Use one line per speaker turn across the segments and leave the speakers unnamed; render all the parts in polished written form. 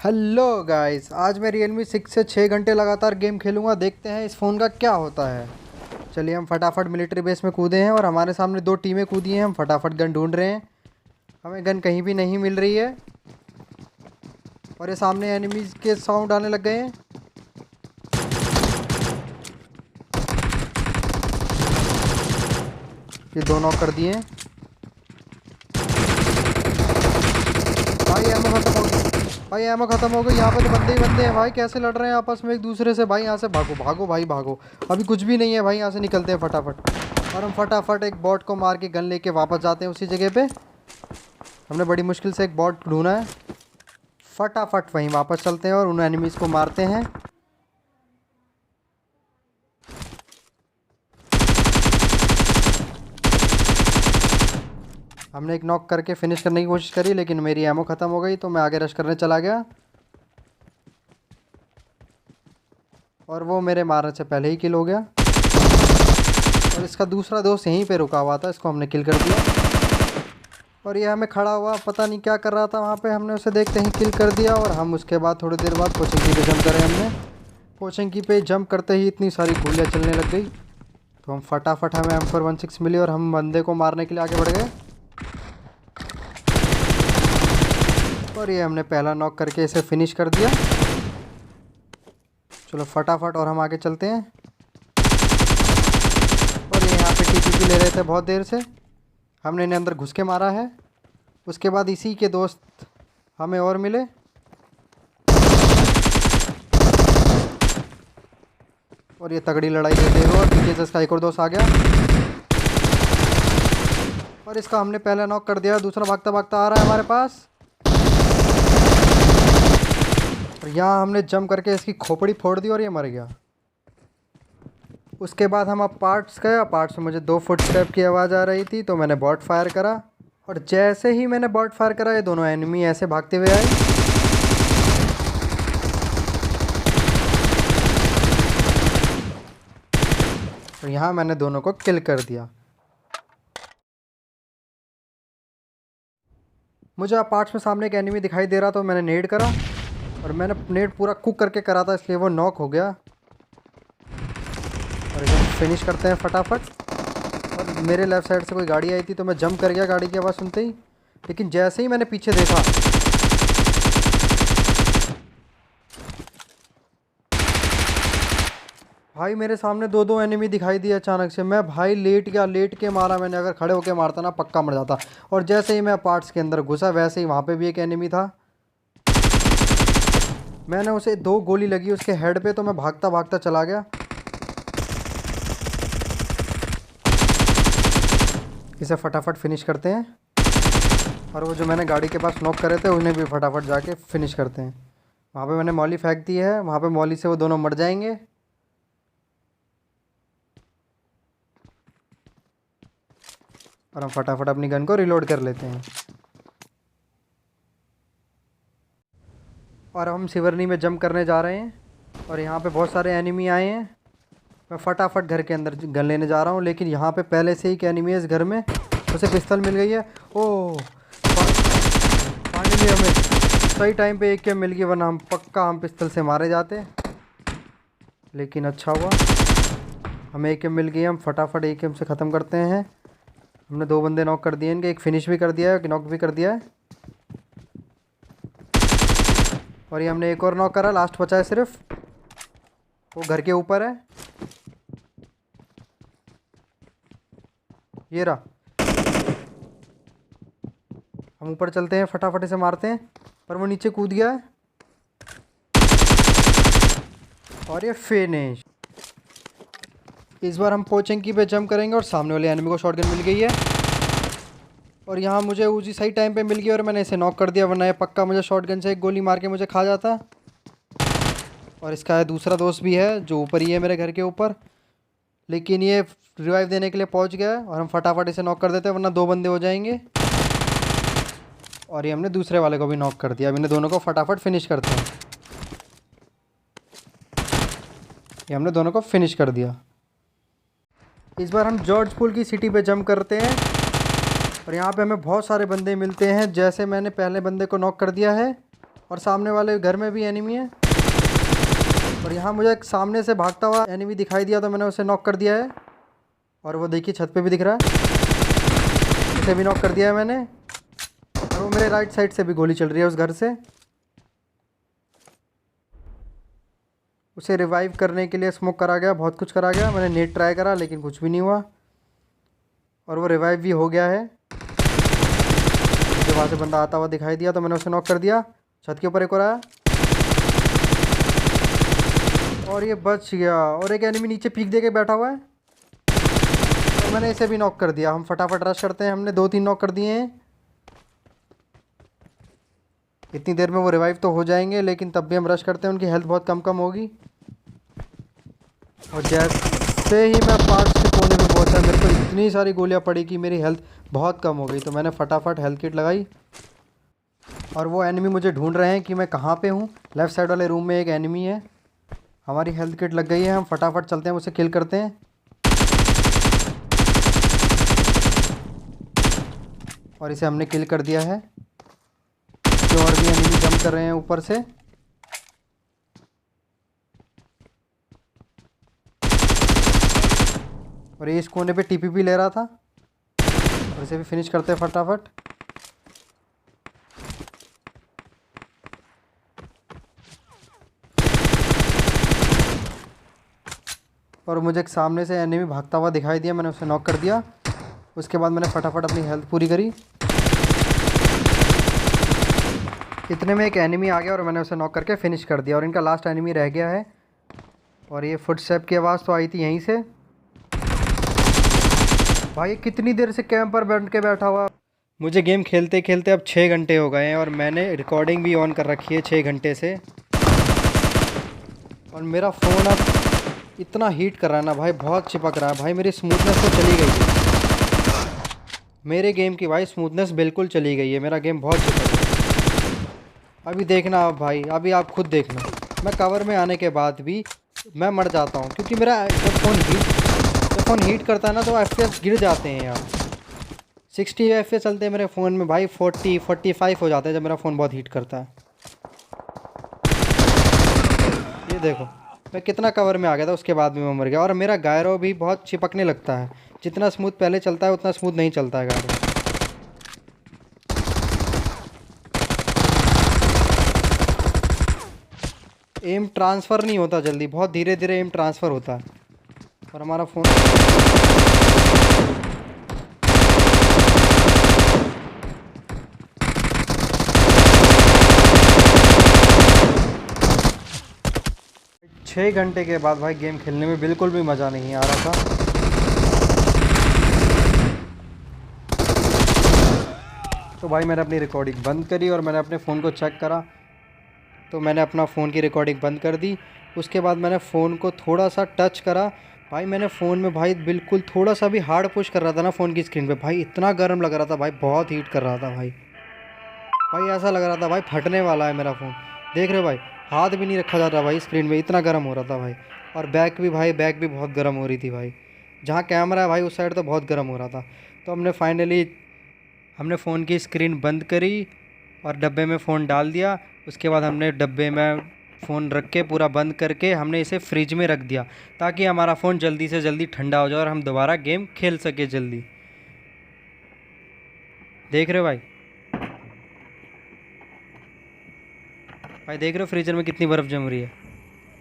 Hello guys, आज मैं Realme 6 से 6 घंटे लगातार गेम खेलूंगा। देखते हैं इस फ़ोन का क्या होता है। चलिए हम फटाफट मिलिट्री बेस में कूदे हैं और हमारे सामने दो टीमें कूदी हैं। हम फटाफट गन ढूंढ रहे हैं। हमें गन कहीं भी नहीं मिल रही है और ये सामने एनिमीज़ के साउंड आने लग गए हैं। ये दो नॉक कर दिए हैं। भाई एमो खत्म हो गई। भाई एमो खत्म हो गई। यहाँ पे तो बंदे ही बंदे हैं भाई। कैसे लड़ रहे हैं आपस में एक दूसरे से। भाई यहाँ से भागो भागो भाई भागो। अभी कुछ भी नहीं है भाई। यहाँ से निकलते हैं फटाफट। और हम फटाफट एक बॉट को मार के गन लेके वापस जाते हैं उसी जगह पे। हमने बड़ी मुश्किल से एक बॉट ढूंढा है। फटाफट वहीं वापस चलते हैं और उन एनिमीज़ को मारते हैं। हमने एक नॉक करके फिनिश करने की कोशिश करी, लेकिन मेरी एमो ख़त्म हो गई तो मैं आगे रश करने चला गया और वो मेरे मारने से पहले ही किल हो गया। और इसका दूसरा दोस्त यहीं पे रुका हुआ था, इसको हमने किल कर दिया। और ये हमें खड़ा हुआ पता नहीं क्या कर रहा था वहाँ पे। हमने उसे देखते ही किल कर दिया। और हम उसके बाद थोड़ी देर बाद पोचिंकी पे जंप करे हमने। पोचिंकी पे जंप करते ही इतनी सारी गोलियाँ चलने लग गई तो हम फटाफट हमें M416 मिली और हम बंदे को मारने के लिए आगे बढ़ गए। और ये हमने पहला नॉक करके इसे फिनिश कर दिया। चलो फटाफट और हम आगे चलते हैं। और ये यहाँ पे टीपीपी ले रहे थे बहुत देर से। हमने इन्हें अंदर घुस के मारा है। उसके बाद इसी के दोस्त हमें और मिले। और ये तगड़ी लड़ाई देते हुए और पीछे से इसका एक और दोस्त आ गया और इसका हमने पहला नॉक कर दिया। दूसरा भागता भागता आ रहा है हमारे पास। और यहाँ हमने जंप करके इसकी खोपड़ी फोड़ दी और ये मर गया। उसके बाद हम अब पार्ट्स गए। पार्ट्स में मुझे 2 फुटस्टेप की आवाज़ आ रही थी तो मैंने बॉट फायर करा। और जैसे ही मैंने बॉट फायर करा ये दोनों एनिमी ऐसे भागते हुए आए। और यहाँ मैंने दोनों को किल कर दिया। मुझे अब पार्ट्स में सामने एक एनिमी दिखाई दे रहा तो मैंने नेड करा और मैंने नेड पूरा कुक करके करा था, इसलिए वो नॉक हो गया। और इसे फिनिश करते हैं फटाफट। और मेरे लेफ़्ट साइड से कोई गाड़ी आई थी तो मैं जंप कर गया गाड़ी की आवाज़ सुनते ही। लेकिन जैसे ही मैंने पीछे देखा भाई मेरे सामने दो दो एनिमी दिखाई दिए अचानक से। मैं भाई लेट गया, लेट के मारा मैंने। अगर खड़े होके मारता ना पक्का मर जाता। और जैसे ही मैं पार्ट्स के अंदर घुसा वैसे ही वहाँ पे भी एक एनिमी था। मैंने उसे 2 गोली लगी उसके हेड पे तो मैं भागता भागता चला गया। इसे फटाफट फिनिश करते हैं। और वो जो मैंने गाड़ी के पास नॉक करे थे उन्हें भी फटाफट जाके फिनिश करते हैं। वहाँ पे मैंने मॉली फेंक दी है। वहाँ पे मॉली से वो दोनों मर जाएंगे। और हम फटाफट अपनी गन को रिलोड कर लेते हैं। और हम सिवरनी में जंप करने जा रहे हैं। और यहाँ पे बहुत सारे एनिमी आए हैं। मैं फटाफट घर के अंदर गन लेने जा रहा हूँ, लेकिन यहाँ पे पहले से ही एक एनिमी है इस घर में। उसे पिस्तल मिल गई है। ओह फाइनली हमें सही टाइम पे एक के मिल गई, वरना हम पक्का हम पिस्तल से मारे जाते। लेकिन अच्छा हुआ हमें एक मिल गई। हम फटाफट एक से ख़त्म करते हैं। हमने 2 बंदे नॉक कर दिए इनके। एक फिनिश भी कर दिया है, एक नॉक भी कर दिया है। और ये हमने एक और नॉक करा, लास्ट बचा है सिर्फ। वो घर के ऊपर है। ये रहा। हम ऊपर चलते हैं, फटाफट इसे मारते हैं। पर वो नीचे कूद गया है। और ये फिनिश। इस बार हम पोचंकी पे जंप करेंगे और सामने वाले एनिमी को शॉटगन मिल गई है। और यहाँ मुझे उसी सही टाइम पे मिल गई और मैंने इसे नॉक कर दिया, वरना ये पक्का मुझे शॉटगन से एक गोली मार के मुझे खा जाता। और इसका दूसरा दोस्त भी है जो ऊपर ही है मेरे घर के ऊपर, लेकिन ये रिवाइव देने के लिए पहुँच गया है। और हम फटाफट इसे नॉक कर देते हैं, वरना 2 बंदे हो जाएंगे। और ये हमने दूसरे वाले को भी नॉक कर दिया। अब इन्हें दोनों को फटाफट फिनिश करते हैं। ये हमने दोनों को फिनिश कर दिया। इस बार हम जॉर्ज पूल की सिटी पे जंप करते हैं। और यहाँ पे हमें बहुत सारे बंदे मिलते हैं। जैसे मैंने पहले बंदे को नॉक कर दिया है और सामने वाले घर में भी एनिमी है। और यहाँ मुझे एक सामने से भागता हुआ एनिमी दिखाई दिया तो मैंने उसे नॉक कर दिया है। और वो देखिए छत पे भी दिख रहा है, उसे भी नॉक कर दिया है मैंने। और वो मेरे राइट साइड से भी गोली चल रही है उस घर से। उसे रिवाइव करने के लिए स्मोक करा गया, बहुत कुछ करा गया, मैंने नेट ट्राई करा लेकिन कुछ भी नहीं हुआ। और वो रिवाइव भी हो गया है। मुझे वहाँ से बंदा आता हुआ दिखाई दिया तो मैंने उसे नॉक कर दिया। छत के ऊपर एक और आया और ये बच गया। और एक एनिमी नीचे पीक दे के बैठा हुआ है और मैंने इसे भी नॉक कर दिया। हम फटाफट रश करते हैं, हमने 2-3 नॉक कर दिए हैं। इतनी देर में वो रिवाइव तो हो जाएंगे लेकिन तब भी हम रश करते हैं, उनकी हेल्थ बहुत कम होगी। और जैसे ही मैं 5 के कोने पे पहुंचा मेरे को इतनी सारी गोलियां पड़ी कि मेरी हेल्थ बहुत कम हो गई। तो मैंने फटाफट हेल्थ किट लगाई और वो एनिमी मुझे ढूंढ रहे हैं कि मैं कहाँ पे हूँ। लेफ़्ट साइड वाले रूम में एक एनिमी है। हमारी हेल्थ किट लग गई है, हम फटाफट चलते हैं, उसे किल करते हैं। और इसे हमने किल कर दिया है। जो और भी एनिमी जंप कर रहे हैं ऊपर से। और ये इस कोने पे टीपीपी ले रहा था और इसे भी फिनिश करते हैं फटाफट। और मुझे एक सामने से एनिमी भागता हुआ दिखाई दिया, मैंने उसे नॉक कर दिया। उसके बाद मैंने फटाफट अपनी हेल्थ पूरी करी। इतने में एक एनिमी आ गया और मैंने उसे नॉक करके फिनिश कर दिया। और इनका लास्ट एनिमी रह गया है। और ये फुटस्टेप की आवाज़ तो आई थी यहीं से। भाई कितनी देर से कैंप पर बैठ के बैठा हुआ। मुझे गेम खेलते खेलते अब 6 घंटे हो गए हैं और मैंने रिकॉर्डिंग भी ऑन कर रखी है 6 घंटे से। और मेरा फ़ोन अब इतना हीट कर रहा है ना भाई, बहुत चिपक रहा है भाई। मेरी स्मूथनेस तो चली गई है मेरे गेम की भाई, स्मूथनेस बिल्कुल चली गई है। मेरा गेम बहुत चिपक रहा है। अभी देखना आप भाई, अभी आप खुद देखना, मैं कवर में आने के बाद भी मैं मर जाता हूँ क्योंकि मेरा जब फ़ोन हीट करता है ना तो FPS गिर जाते हैं यार। 60 FPS चलते हैं मेरे फ़ोन में भाई, 40-45 हो जाते हैं जब मेरा फ़ोन बहुत हीट करता है। ये देखो मैं कितना कवर में आ गया था, उसके बाद भी मैं मर गया। और मेरा गायरो भी बहुत चिपकने लगता है। जितना स्मूथ पहले चलता है उतना स्मूथ नहीं चलता है गायरो। एम ट्रांसफ़र नहीं होता जल्दी, बहुत धीरे धीरे एम ट्रांसफ़र होता है। और हमारा फ़ोन 6 घंटे के बाद भाई गेम खेलने में बिल्कुल भी मज़ा नहीं आ रहा था। तो भाई मैंने अपनी रिकॉर्डिंग बंद करी और मैंने अपने फ़ोन को चेक करा तो मैंने अपना फ़ोन की रिकॉर्डिंग बंद कर दी। उसके बाद मैंने फ़ोन को थोड़ा सा टच करा भाई, मैंने फ़ोन में भाई बिल्कुल थोड़ा सा भी हार्ड पुश कर रहा था ना फ़ोन की स्क्रीन पे, भाई इतना गर्म लग रहा था भाई, बहुत हीट कर रहा था भाई। भाई ऐसा लग रहा था भाई फटने वाला है मेरा फ़ोन। देख रहे हो भाई, हाथ भी नहीं रखा जा रहा भाई स्क्रीन में, इतना गर्म हो रहा था भाई। और बैक भी बहुत गर्म हो रही थी भाई। जहाँ कैमरा है भाई उस साइड तो बहुत गर्म हो रहा था। तो हमने फ़ोन की स्क्रीन बंद करी और डब्बे में फ़ोन डाल दिया। उसके बाद हमने डब्बे में फ़ोन रख के पूरा बंद करके हमने इसे फ्रिज में रख दिया ताकि हमारा फ़ोन जल्दी से जल्दी ठंडा हो जाए और हम दोबारा गेम खेल सके जल्दी। देख रहे हो भाई, देख रहे हो फ्रीज़र में कितनी बर्फ़ जम रही है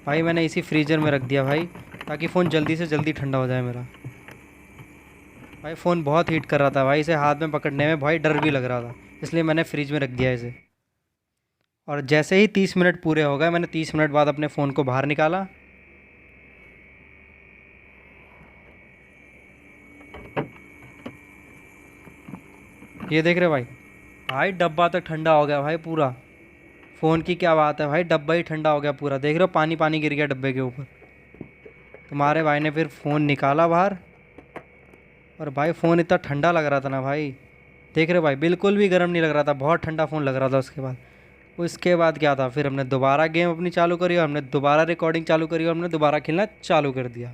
भाई। मैंने इसी फ्रीज़र में रख दिया भाई ताकि फ़ोन जल्दी से जल्दी ठंडा हो जाए मेरा। भाई फ़ोन बहुत हीट कर रहा था भाई, इसे हाथ में पकड़ने में भाई डर भी लग रहा था, इसलिए मैंने फ्रिज में रख दिया इसे। और जैसे ही 30 मिनट पूरे हो गए मैंने 30 मिनट बाद अपने फ़ोन को बाहर निकाला। ये देख रहे भाई, डब्बा तो ठंडा हो गया भाई पूरा। फ़ोन की क्या बात है भाई, डब्बा ही ठंडा हो गया पूरा। देख रहे हो पानी पानी गिर गया डब्बे के ऊपर। तुम्हारे भाई ने फिर फ़ोन निकाला बाहर और भाई फ़ोन इतना ठंडा लग रहा था ना भाई। देख रहे हो भाई, बिल्कुल भी गर्म नहीं लग रहा था, बहुत ठंडा फ़ोन लग रहा था। उसके बाद क्या था, फिर हमने दोबारा गेम अपनी चालू करी और हमने दोबारा रिकॉर्डिंग चालू करी और हमने दोबारा खेलना चालू कर दिया।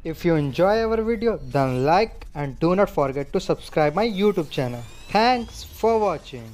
If you enjoy our video, then like and do not forget to subscribe my YouTube channel. Thanks for watching.